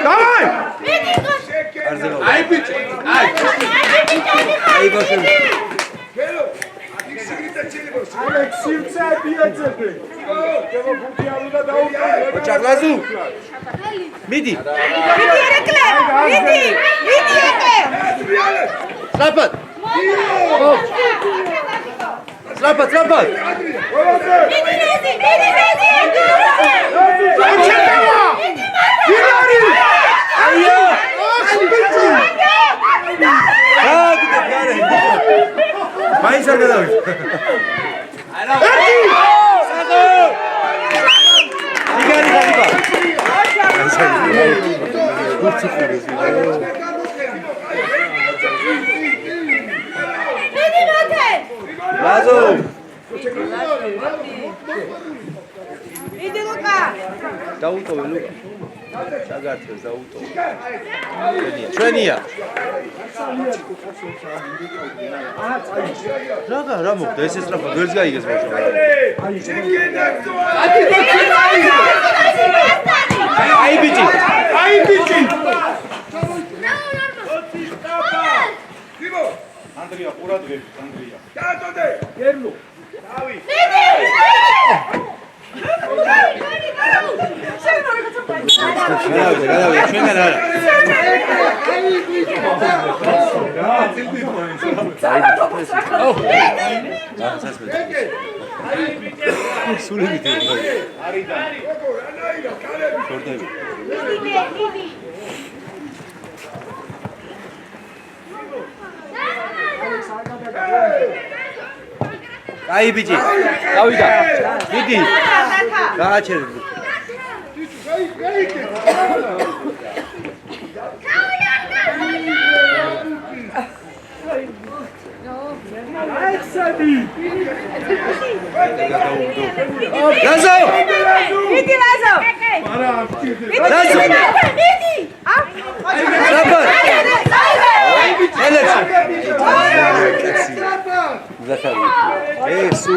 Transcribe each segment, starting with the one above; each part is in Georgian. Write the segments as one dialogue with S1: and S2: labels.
S1: Давай!
S2: Ai bici! Ai!
S1: Ai başı.
S3: Alexirce bilecebe. Devo butialuda daukale.
S1: Çaklazu. Midi.
S4: Midi erekle. Midi. Midi erekle.
S1: Slapat. Slapat, slapat.
S4: Midi nezi. Midi nezi.
S1: Ayya. Ha, gidelim yani. Mayıs arkadaş. Sağ. Digari galiba.
S4: Midi maten.
S1: Lazım.
S4: Midi Luka.
S1: Davuto Luka. Şagatır Davuto. Treniya. Raga Ramo, this is Rafa. Girls guy is watching. Ay bici.
S3: Ai bici.
S2: Andrea, pura dve, Andrea.
S3: Gerlu.
S1: Ay bici. Davida. Midi. Kaçır. Lazo.
S4: Midi Lazo.
S1: Lazo.
S4: Midi.
S1: Slapat. Alex. Zafer. Su.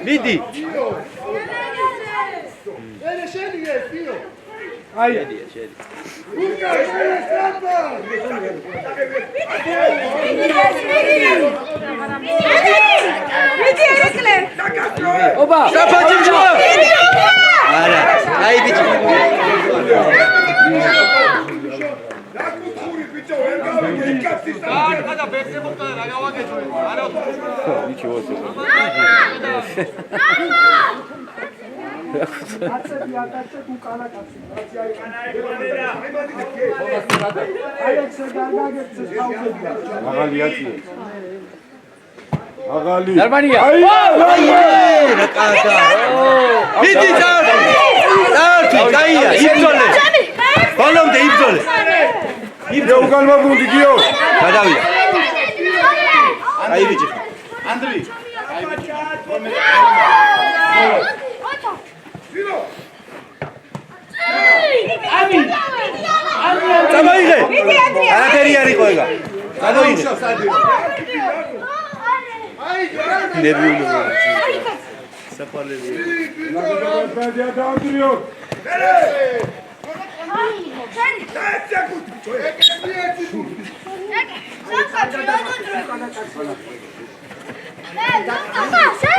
S1: Midi.
S3: Ai.
S4: Midi erekle.
S1: Oba. Slapacım şu. Ara. Ay bici.
S3: Agali.
S1: Germania. Ay, nakata. Midi çağır. Çağır. Kayya. İptole. Balon de iptole.
S3: Eu galma bundi giyo.
S1: Kadavida. Ay bici.
S2: Andrea.
S1: Samoige. Anateri yari koyga. Samoige. Ne bileyim. Saparlı.
S3: Hadi andırıyor.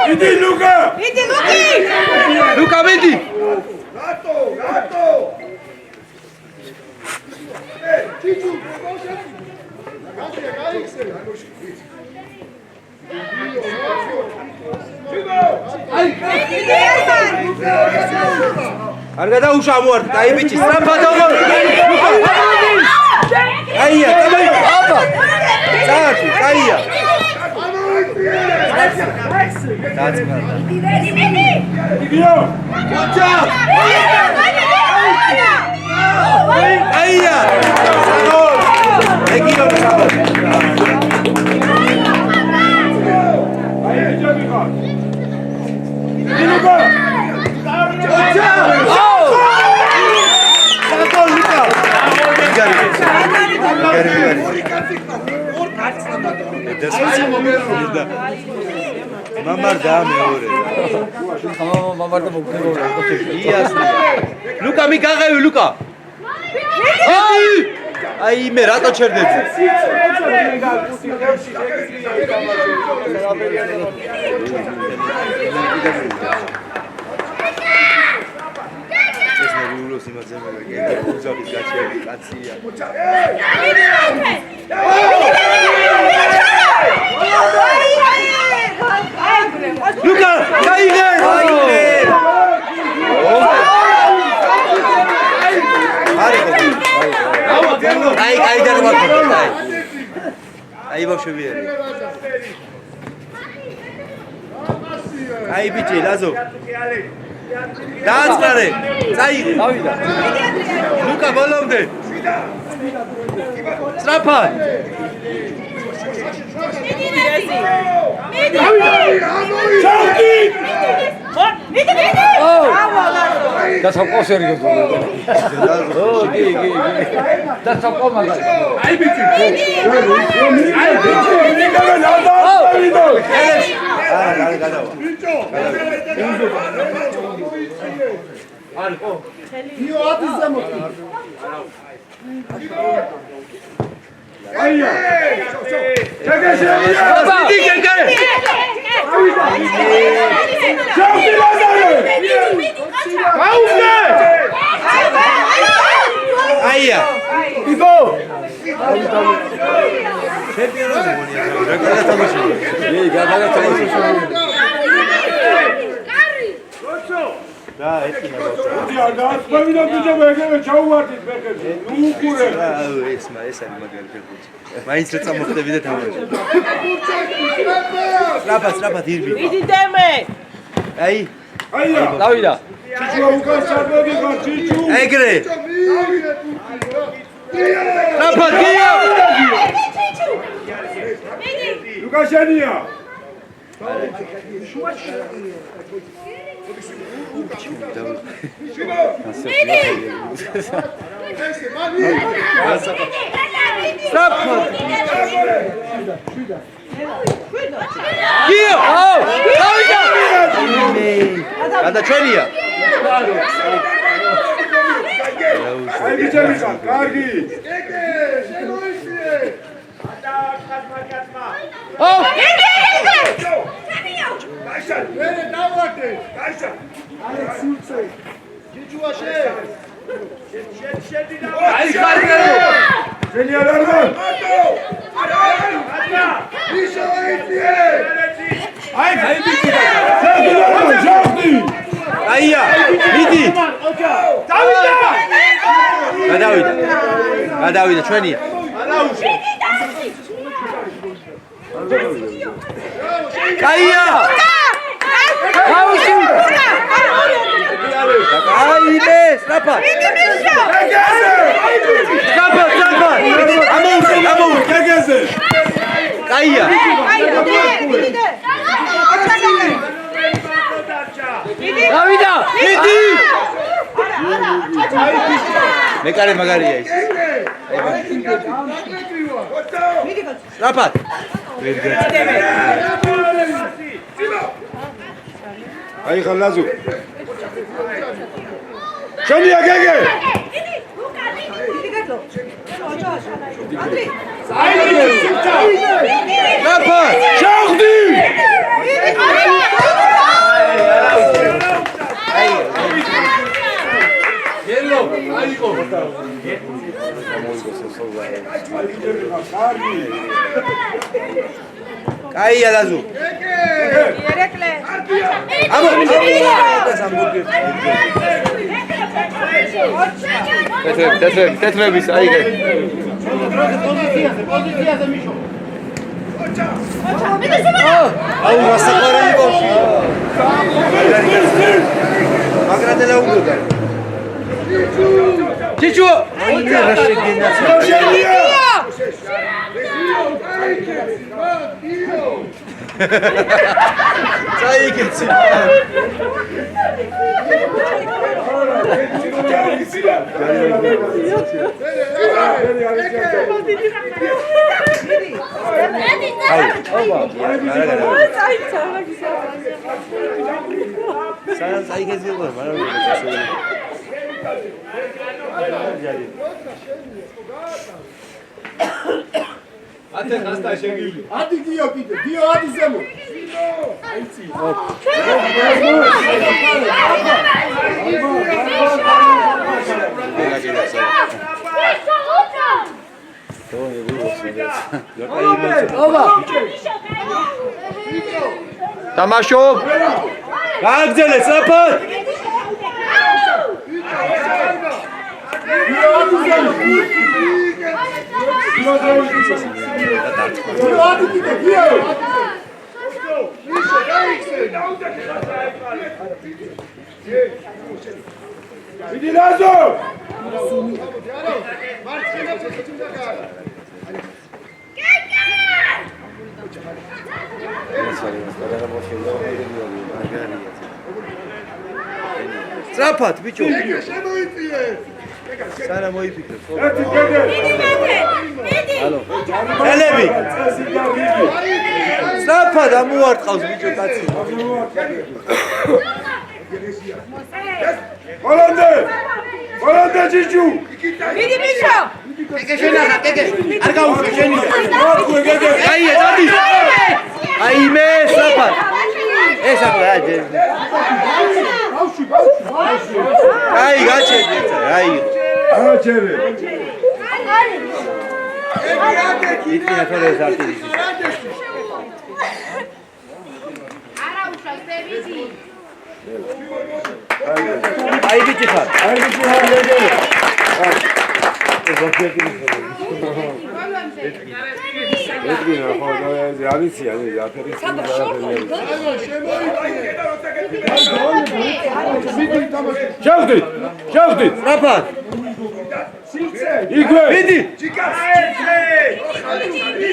S3: Midi Luka.
S4: Midi Luki.
S1: Luka Midi.
S3: Gato. Cicu.
S1: Argada usha amor. Ay bici. Slapat amor. Kayya. Kamay. Apa. Çağır. Kayya.
S4: Midi Midi.
S3: Gidiyor.
S1: Hocam. Kayya. Sağol. Ekiyor sağol.
S3: Ayıca bir bak. Midi Luka.
S1: Hocam. Sağol Luka. Gari. მამარდა მეორე.
S5: მამარდა მოგნება.
S1: იასნია. ლუკა მიგაღები ლუკა. აი მე რატო ჩერდები? ეს მე ვიულოს იმაზე მეგა უძაღის გაჩერდი კაცია. ლუკა, გაიგე! აი, გაიდარბა. აი, ბავშვები არის. აი, ბიჭი, ლაზო. დააწყარე. წაიღე.
S5: დავიდა.
S1: ლუკა, ბოლომდე. სწრაფად.
S5: და საკოს ერიგო. და საკო მაგარი.
S3: აი ბიჭი. აი ბიჭი. ნიკა ნადა.
S1: არა, გადავა.
S3: ბიჭო.
S1: არისო.
S3: იო ათის ზემოთ. აია. ჩაგაშენია.
S1: დიგე.
S3: ჩავდი ლაზარე. გაუგე.
S1: აია.
S3: იგო.
S1: ჩემპიონი მონია. რა გადათამაშე?
S5: გადაგაცემი.
S1: რა ეთქინა ბავშვი.
S3: დიახ, გააცხევინა ბიჭო მეგევე ჩაუვარდით მეკებზე. ნუ უყურე.
S1: ეს არის მაგარი ფეხბურთი. მაინც რა წამოხდები და თამაში. სწრაფად ირბი.
S4: დიდი დემე.
S1: აი,
S3: აია.
S5: დავიდა.
S3: ჩიჩუ უკან სარბები გა ჩიჩუ.
S1: ეგრე. სწრაფად გია.
S3: ლუკაშენია.
S1: გია. აუ, დავიდა. გადაჩენია.
S3: აი ბიჭები ხარ, კარგი.
S5: აუ,
S3: გაიშა, მერე დავარდე. გაიშა. აი სულცე. ჯიჯუაშე. შედი და.
S1: აი, ხარგე.
S3: ზენია დარგან. ატო. ისო იტიე. აი ბიჭი. შედი.
S1: აია, მიდი. გადავიდა, ჩვენია. აია. აი მე, სწრაფად. ამოუშვი,
S3: გეგეზე.
S1: აია.
S5: დავიდა.
S1: მიდი. მეკარე მაგარია ის. სწრაფად.
S3: აი ხალაზუ. შენია გეგე.
S1: სწრაფად.
S3: შახდი.
S1: ელო, აიყო. კაია ლაზუ.
S4: ერეკლე.
S5: თეთრების აიგე.
S1: აუ მასაყარელი ბავშვი. მაგრადელა უნდა. ჩიჩუ. აი რა შეგენა.
S3: შენია.
S1: წაიგეცი.
S5: Tamașov!
S1: გააგრძელე სწრაფად! სწრაფად ბიჭო სანა მოიფიქრებს ალო ხელები სწრაფად ამუარტყავს ბიჭო კაცი
S3: Holanda ჯიჯუ
S4: დიდი ბიჭო
S1: არ გაუშვი შენი აი დადი აი მე სწრაფად ეს ახლა აი გაჩერდი აი
S3: აჩერე
S1: იტია თორე ზარტი აი ბიჭი ხარ
S3: შევდით
S1: სწრაფად
S3: იქვე
S1: მიდი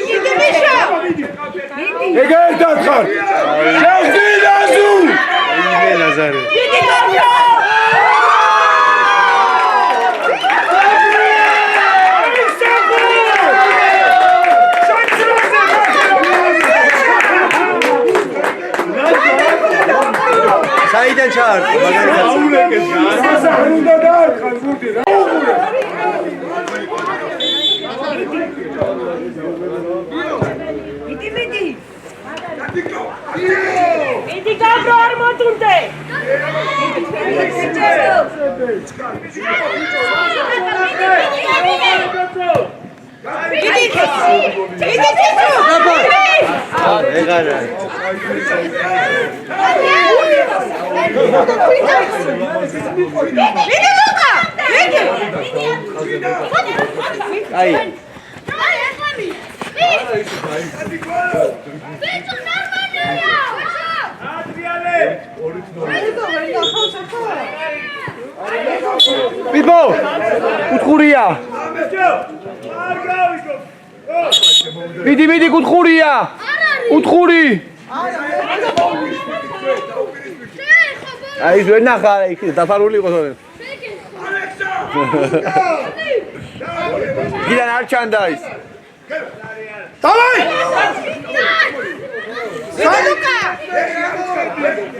S4: დიდი ბიჭო
S3: ეგ ერთად ხარ შევდით აზუ
S1: აი ლაზარე
S4: დიდი ბიჭო
S1: საიდან ჩაარტყო მაგალითად
S3: უნდა დაარქან გუდი რა
S4: დიდი გაბრო არ მოდუნდე
S1: ეგარა აი
S5: Pipo! Kutxuria! Midi, kutxuria! Kutxuri! Ai, zuen naja, eta faruli gozoren. Gidan hartxan daiz.
S3: Davai!
S4: Luka!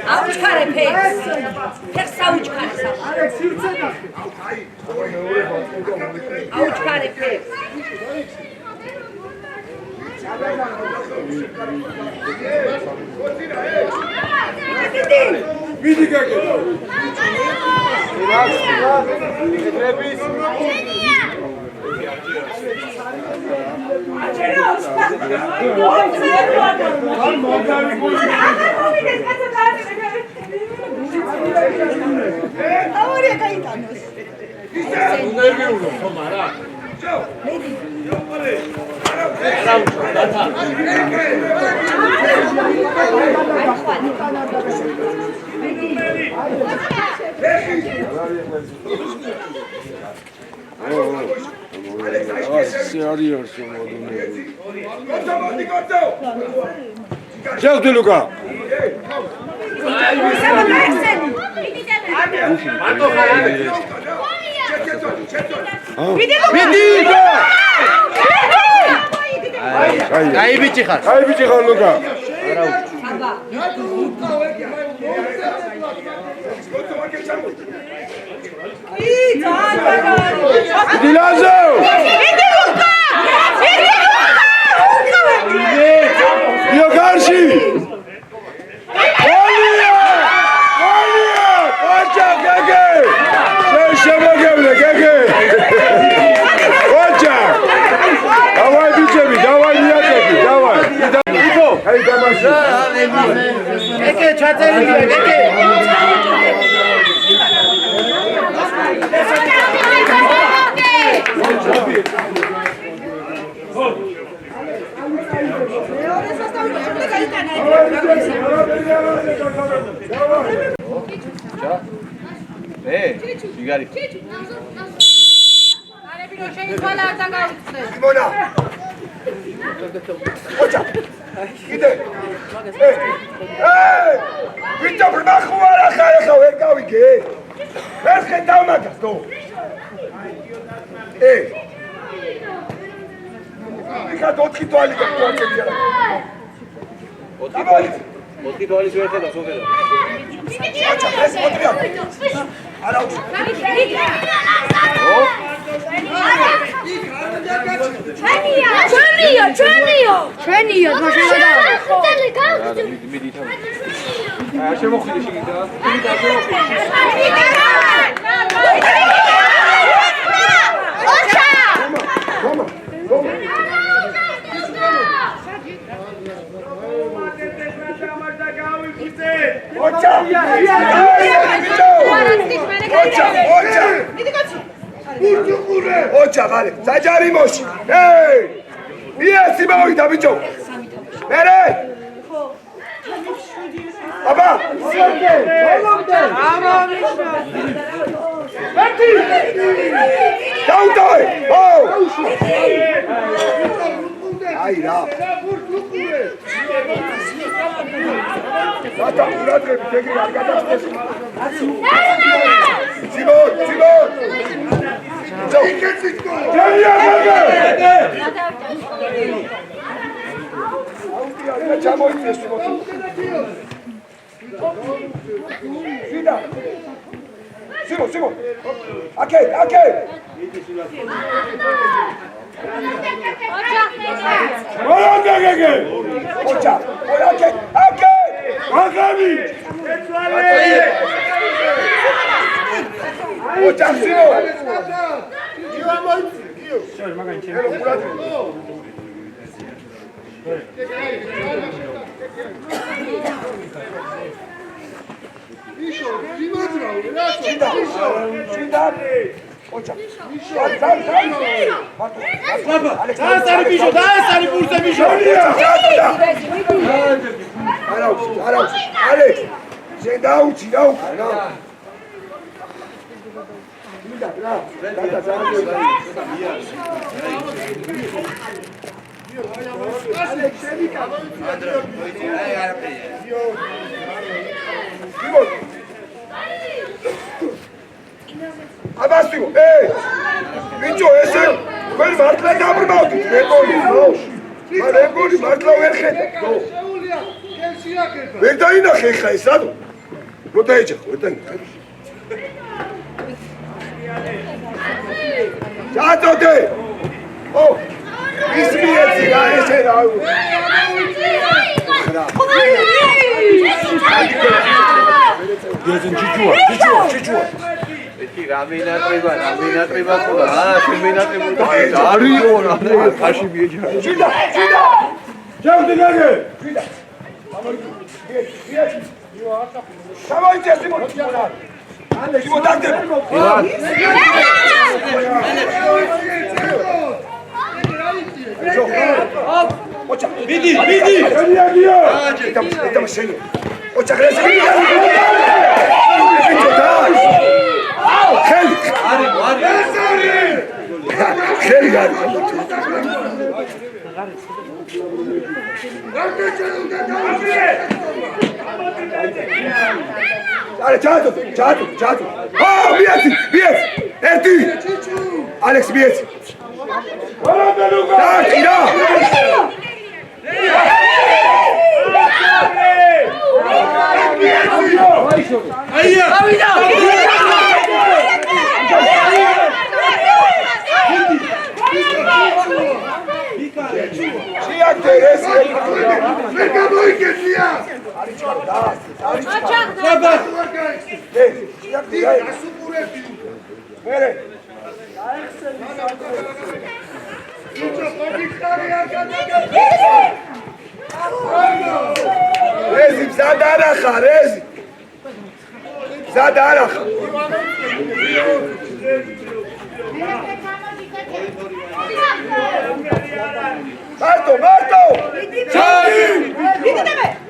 S4: Aučkare peks. Peks aučkare sam. Aučkare peks.
S3: Vidi kako. Čau ti Luka!
S4: Samo Maxen!
S5: აი ბიჭი ხარ.
S3: აი ბიჭი ხარ ლუკა. დილაზო. იოგარში. ოლია! ოჩა გეგე! შემოგევლე გეგე! ოჩა! დავაი ბიჭები, დავაი ნიატები, დავაი. იბო, აი დამასი.
S5: ეკე ჩაწერილია, ეკე. ჯიგარი.
S3: მონა. ოჩა. კიდე. ვიჭო ბრმახوارა ხა ვერ გავიგე. ვერ ხედავ მაგას ნო. იქა 4 თვალი გაკვაკებია.
S5: 4 თვალი ვერ ხედავ, სოფელო.
S3: ოჩა, ეს 4-ია. არა უშვი.
S4: ჩვენია, მაშინ
S5: შემოხვიდი შიგნით რა.
S3: ოჩა! ოჩა, ხალე, საჯარი მოში. იესი მოვიდა ბიჭო. მერე! აბა! დაუტოვე! აი რა. Gata, ურადღები, ეგრე არ გადაწყვეტს. სიმონ! ჯერია გაგე! აუტია, ჩამოიწეს სიმონ. სიმონ! აკე! მოიანდე გეგე! ოჩა! აკე! აგამი! ოჩა სიმო! გიო მოიწი, გიო. შენ მაგან ჩემ. ელო ურადღე. ისო, იმაძრავ, რა შიდა. ოჩა. დაასარი ბიჭო, დაასარი ბურზე ბიჭო. არა უჩი. ალე. შენ დაუჩი, დაუკა რა. მინდა რა. დადა ზარგე. ალე შენიკა. აი არაფერია. გიმონ. აბასტიო, ბიჭო, ესე თქვენ მართლა გაბრმავდით, მეგონი, მეგონი მართლა ვერ ხედავ, ვერ დაინახე ხა ეს რატო? რო დაეჯახო, ვერ დაინახე. ჩაწოდე. ის მიეცი რა ესე რა. დიაზენ ჯიჯუა. ეთი რამინატრება ხოლმე. შემინატრება. არიო რა, ხაში მიეჯახა. ჯიდა. ჩავდი გაგე. ჯიდა. ჩავაიწე სიმონ. სიმონ დაგდე. ოჩა, მიდი. გიო. ეტა შენ. ოჩა, გრესე. ხელი გარი. Ale, čátu. Věc. Erty. Alex, věc. Tak, Ira. Čijak te resi. Neka dojke čijak. Rezi, zadaraha, Rezi. Zadaraha. Marto!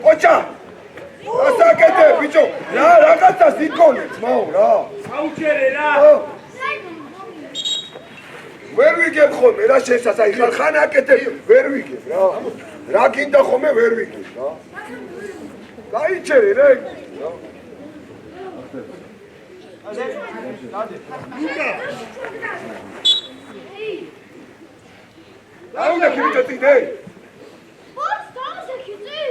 S3: Oča! Asakete, bicho! Ra, gata sikonec, mau, ra!
S2: აუჩერე რა
S3: ვერ ვიგებ ხოლმე რა შესაძაი ხან აკეთებ ვერ ვიგებ რა რა გინდა ხოლმე ვერ ვიგებ რა გაიჩერე რა აუნა ქიმიჭო ტიდე
S4: Πώς τόμασε χιτζή.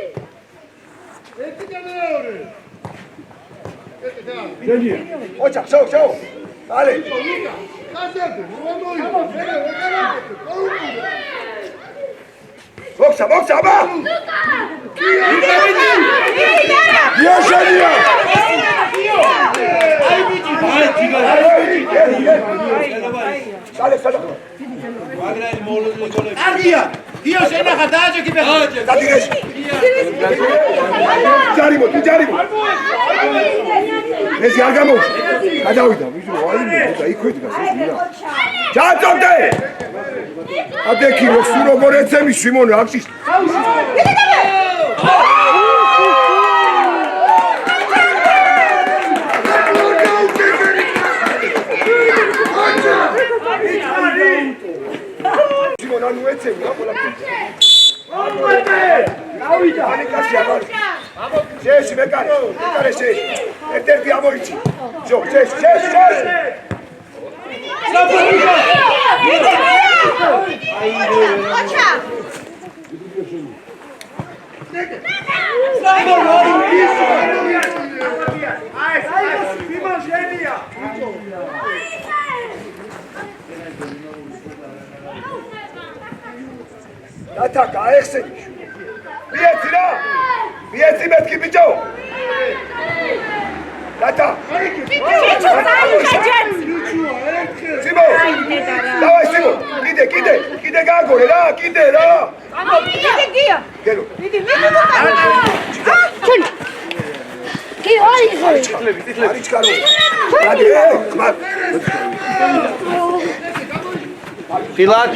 S3: ოჩა შო ale Boksa, აბა იაშენია
S2: აგია გიო შენახა დააჯექი და
S3: დადიგეში ჯარიმო ეს არ გამოვიდა გადავიდა ვიზო აი და იქვე დგას ეს მირა ჩაწოდე აბექი როსუ როგორ ეცემი სიმონე აქში სიმონ ანუ ეცემი რა ყველაფერი გავიდა ანიკაში აღარ შეში მეკარე შეში ერთ-ერთი ამოიჩი ჯო შეში
S4: ოჩა
S3: დათაკა აეხსენი მიეცი რა მიეცი მეთქი ბიჭო დათა სიმო დავაი სიმო კიდე გააგორე რა კიდე რა
S4: გია
S3: გელო
S4: მიდი კი ორი
S3: არიჩკარო დადი ხმარ
S5: Hilad!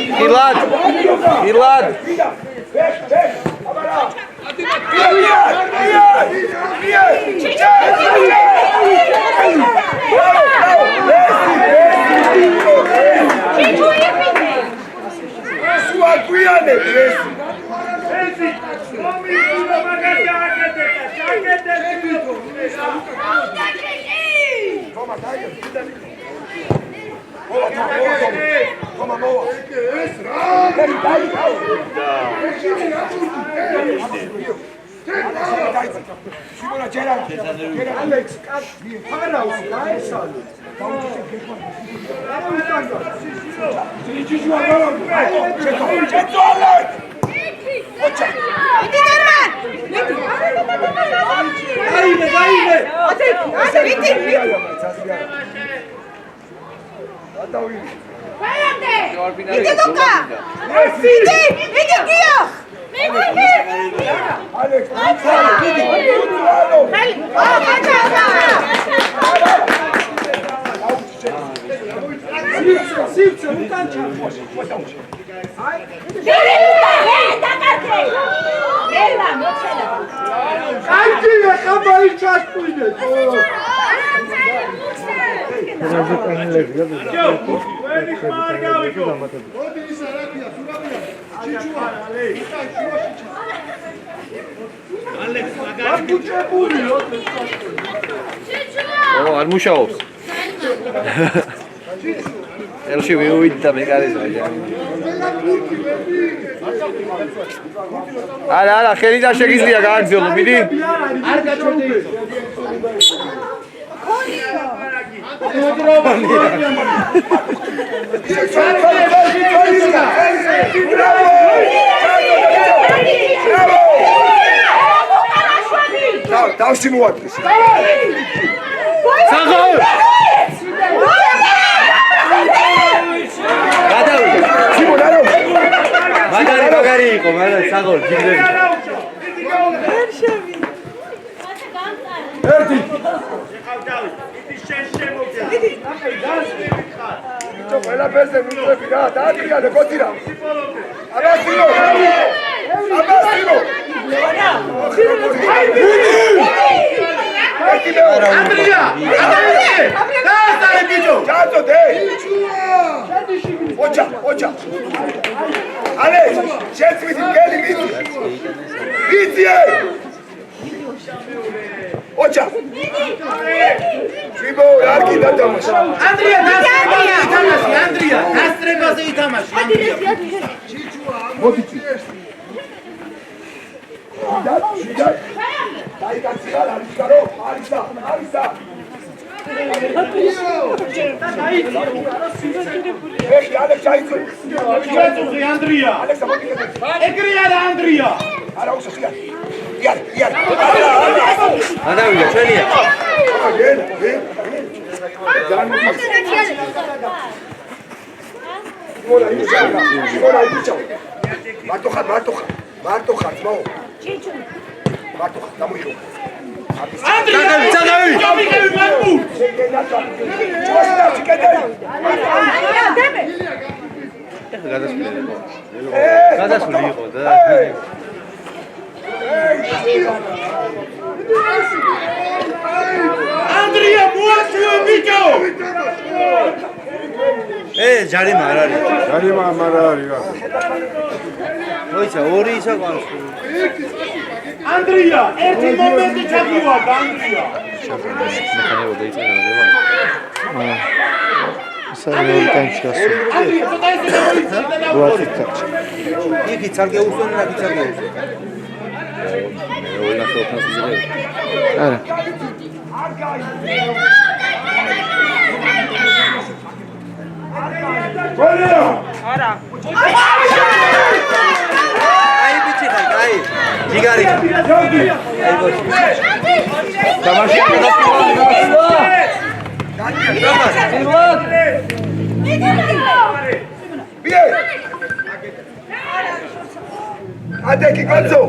S3: Toma, boa. Simona, c'era Alex.
S4: Vidi Luca! Vidi Gio!
S3: Alex, vidi! Sipcio, non tancia!
S4: Vidi Luca! Da parte! Ela, non c'è da
S3: Anche la capa il ciaspino!
S2: ალექს მაგარი
S3: Pucce pure!
S4: Cicciu!
S5: ო, არ მუშაობს. ელში ვიუვით და მეკარიზა. არა, ხელი და შეგიძლია გააგზავნო, მიდი.
S2: არ გაჩვენე ის.
S3: დავში მოაწყეს.
S5: საღოლ! გადავიდა.
S3: სიმონ არა.
S5: მაგარი იყო, მაგრამ საღოლ ჯიგრები.
S3: ერთი. იტო ყველაფერზე მიწები რა, დაატრიალე კოცირა. აბასტინო. აბასტინო.
S2: ანდრია! დაასტარე ბიჭო!
S3: ჩაწოდე. ოჩა. ალე, შეცვითი გელი მიწი. მიწიე. ოჩა. შიბო, არ კიდე თამაში.
S2: ანდრია, დასწრებაზე ითამაში.
S3: მოდი. შიდა. დაიკაცია, არის გარო, არისა. ეხი, ალექს ჩაიწვი.
S2: შეწუხი ანდრია.
S3: ალექსა მოდი.
S2: ეგრეა და ანდრია.
S3: არა უსახია. იარ.
S5: გადავიდა, ჩვენია. მარტო ხარ, ძმაო. მარტო ხარ, დამოიღო.
S2: ანდრია!
S5: წაგავი!
S2: მიგები მაგმუ!
S5: გადასული იყო და
S2: ანდრია, მოაჩვეო ბიჭო!
S1: ჯარიმა არ არის.
S3: ჯარიმა არ არის რა.
S1: მოიცა, ორი ისაყვანს.
S2: ანდრია, ერთი მომენტი ჩაგივარდა ანდრია.
S5: მექანიკა დაიწყე გადადება.
S2: ანდრია, ცოტა ესე გამოიწვია და დავყოლე.
S1: იქით არ გეუსვენ, რა გიც არ გეუსვენ.
S5: არა.
S4: არა.
S1: აი ბიჭი ხარ, აი. ჯიგარი.
S5: დამაში
S3: ბიე. ადეკი კაცო.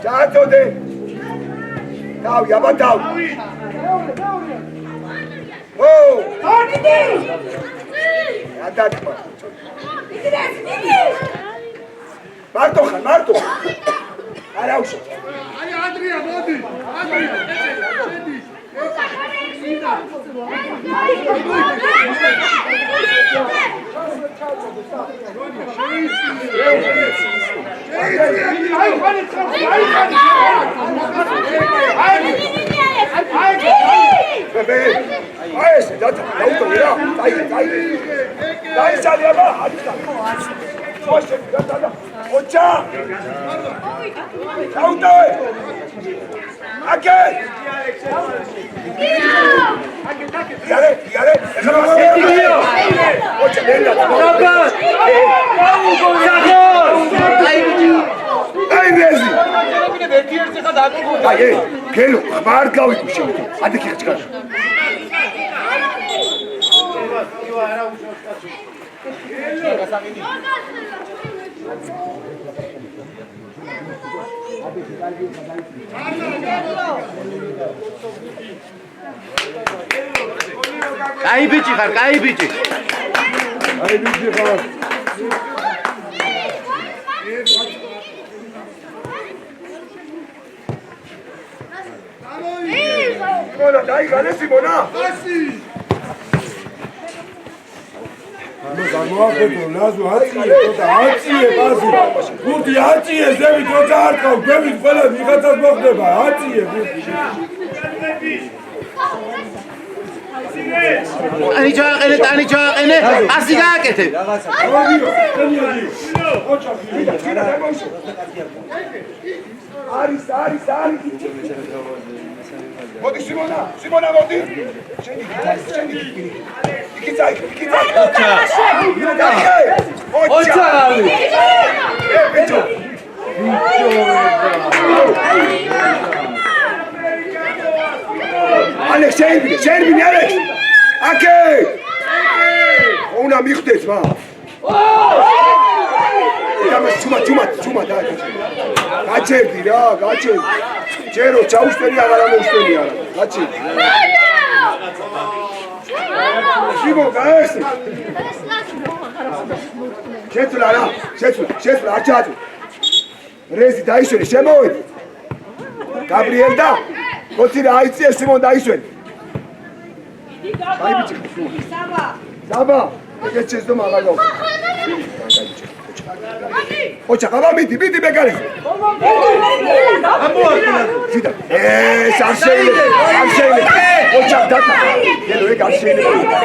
S3: ჩაწოდე. დავი, აბა დავი. ო!
S4: ორნიდი!
S3: ადაკმა.
S4: დიდი!
S3: მარტო ხარ. არა უშო.
S2: ანდრია, მოდი! ანდრია,
S3: გელო, ხმარ გავიკუშე. ადიქი ხჭკარ.
S5: კაი ბიჭი ხარ, კაი ბიჭი.
S3: აი ბიჭი ხარ. Simona, dai, gane Simona. გამოახედო ლაზო აწიე თოთა აწიე ბაზი გუთი აწიე ზევი თოთა არ ყავ გვევით ყველა ვიღაცას მოხდება აწიე გუთი
S2: ტანი ჩააყენე ასი გააკეთე
S3: არის მოდი სიმონა მოდი შენი იქიცა ოჩა ბიჭო ალექს შენბინი ალექს აკე უნდა მიხვდეს ვა ჩუმა და გაჩერდი რა ჯერო ჩაუშტენი აღარ ამოუშტენი არა გაჩერდი სიმო გაესე შეცვლა აჩაჭო რეზი დაიშვენი შემოვედი გაბრიელ და ხოცი რა აიწიე სიმონ დაიშვენი აი ბიჭი საბა ეგეც შეძდო მაგალო ოჩა ყავა მიდი ბეგარი ვიდა არ შეიძლება ოჩა დატა ელო ეგ არ შეიძლება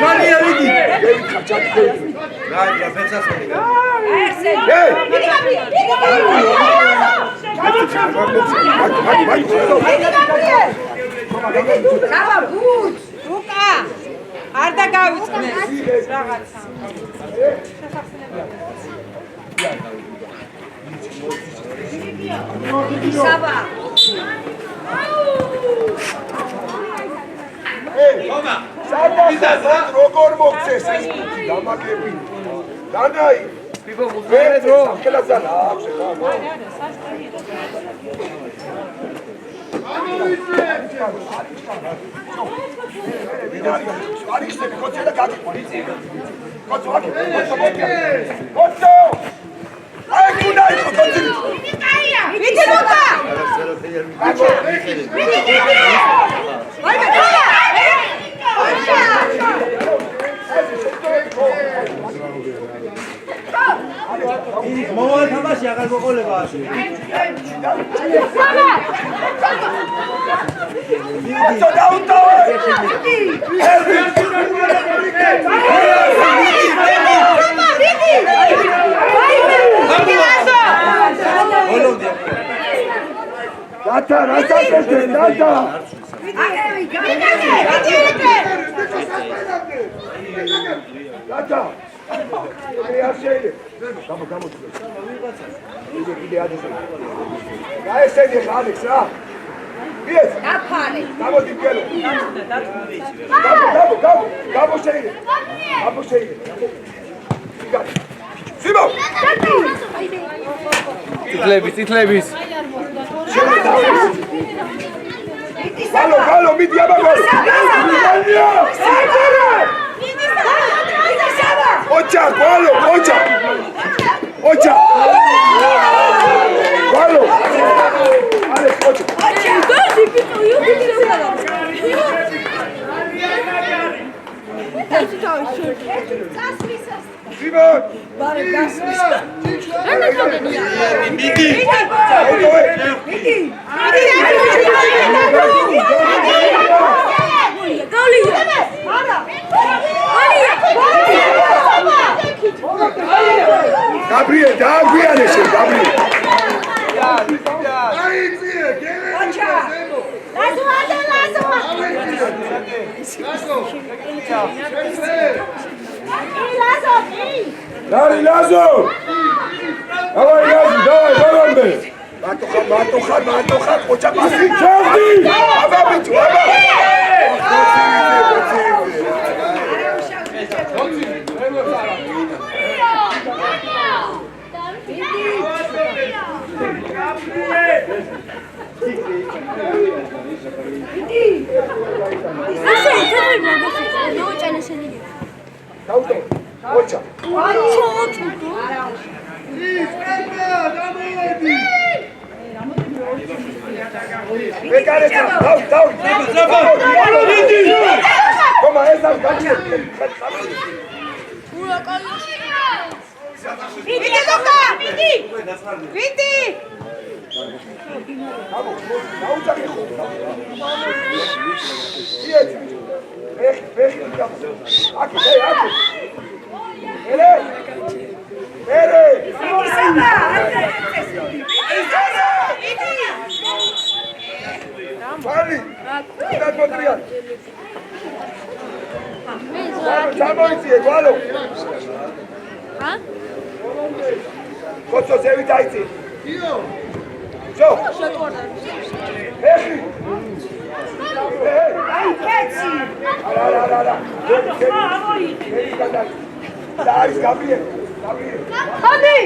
S3: მანია მიდი გაიძა ფეცას მიდი
S4: საბა ბუც რუკა არ დაგავიწყნეს რაღაცა საბა
S3: საბა როგორ მოგცეს ეს დამაგები დანაი პედრო კელაზანა აქვს არიქსები კოცი და გაგიყვანი კოცო აი კუნაი კოცი
S4: ვიდი როკა
S1: მოვალ თამაში აღარ მოყოლება
S2: წითლების
S3: გალო მიდი აბა გალო ოჩა გალო ალეს ოჩა Simon! Gabriel, Gabriel. Lazo! Давай, давай! Матуха, хоча паси! Чавди! Аба бич, аба! Ocha.
S4: ვიდი გოგა, ვიდი. ვიდი.
S3: დაუძახე ხო. ფეხი აკი. ერე.
S4: ვიდი სადა. ვიდი.
S3: ვალი. და პოტრიან. ჩამოიწიე გვალო. კოცო ზევით აიწი. ჯო. ფეხი.
S4: აი კაცი.
S3: არა. და არის გაბრიელ.
S4: ხოდი.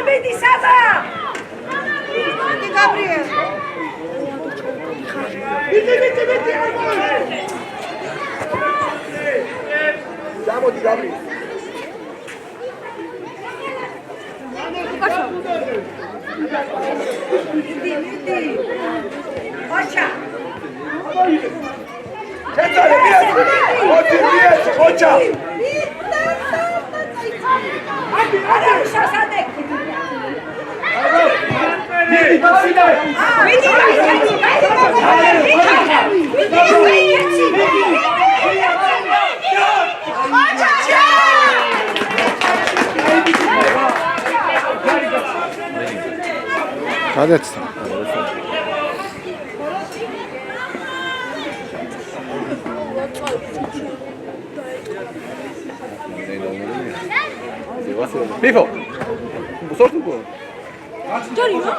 S4: Vidi sada. Vidi Gabriel. Vidi.
S3: Siamo di Gabriel.
S4: Vidi. Ocha.
S3: Ocha.
S2: გადაცდა.
S1: Pifo. Sortu bu.
S4: Торino.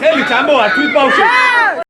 S1: ხელი ჩამოვა თვით ბავშვი.